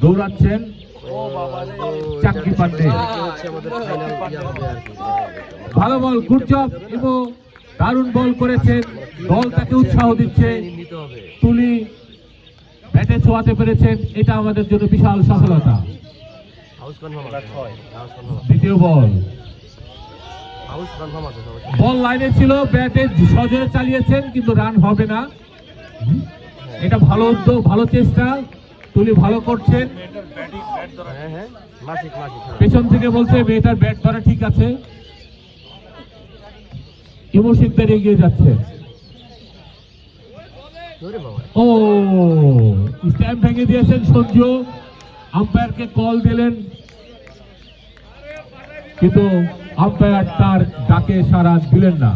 দৌড়াচ্ছেন চাকরি পান্ডে। ভালো বল, good job এবং দারুণ বল করেছেন, দল তাকে উৎসাহ দিচ্ছে। তুলি ব্যাটে ছোঁয়াতে পেরেছেন, এটা আমাদের জন্য বিশাল সফলতা। দ্বিতীয় বল, বল লাইনে ছিল, ব্যাটে সজোরে চালিয়েছেন কিন্তু রান হবে না। এটা ভালো উদ্যোগ, ভালো চেষ্টা, তুলি ভালো করছেন। পেছন থেকে বলছে মেয়েটার ব্যাট ধরা ঠিক আছে। ইমো শিকদার এগিয়ে যাচ্ছে। ও স্ট্যাম্প ভেঙে দিয়েছেন সঞ্জু, আম্পায়ারকে কল দিলেন কিন্তু আম্পায়ার তার ডাকে সাড়া দিলেন না।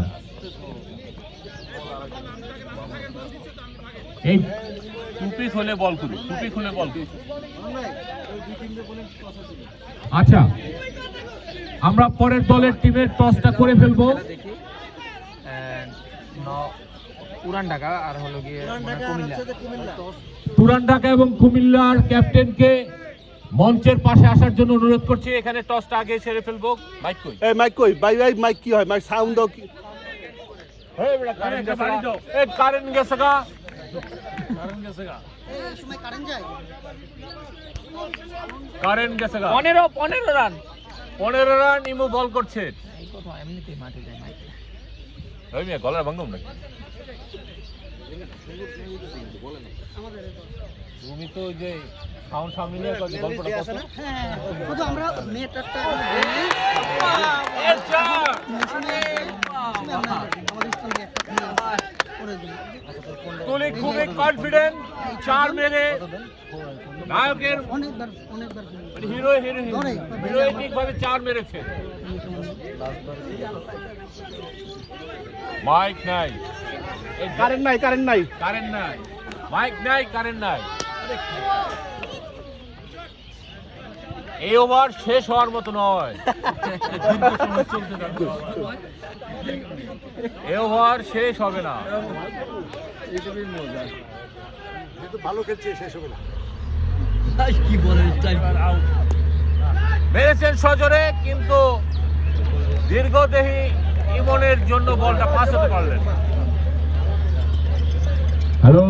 এই টুপি খুলে বল করি, টুপি খুলে বল করি। আচ্ছা, আমরা পরের দলের টিমের টসটা করে ফেলবো। পুরান ঢাকা আর হলো গিয়ে কুমিল্লা। পুরান ঢাকা এবং কুমিল্লার ক্যাপ্টেনকে মঞ্চের পাশে আসার জন্য অনুরোধ করছি। এখানে টসটা আগে ছেড়ে ফেলবো। মাইক কই? এই মাইক কই? বাই বাই মাইক কি হয়? মাইক সাউন্ড দাও কি? এই বেটা কারেন্ট গেছে গা। এই কারেন্ট গেছে গা। কারণ গেছে গা। এই সময় কারেন্ট যায়। কারেন্ট গেছে গা। 15 রান। 15 রান ইমো বল করছে। এই কথা এমনিতেই মাঠে যায় মাইকে। ওই মিয়া গলার ভাঙম নাকি? তুমি তো যে সাউন্ড সামনে গল্পটা করছো না? হ্যাঁ, শুধু আমরা মেয়েটারটা আমাদের সঙ্গে একটা করে দিই। তুলি খুবই কনফিডেন্ট, 4 মেরে নায়কের অনেকবার হিরোইনিক ভাবে 4 মেরেছে। মাইক নাই, এই কারেন্ট নাই, কারেন্ট নাই। কারেন্ট নাই, মাইক নাই, কারেন্ট নাই। এই ওভার শেষ হওয়ার মতো নয়, এই ওভার শেষ হবে না। ভালো খেলছে, শেষ হবে না। মেরেছেন সজোরে কিন্তু দীর্ঘদেহী ইমনের জন্য বলটা পাস হতে পারলেন। হ্যালো।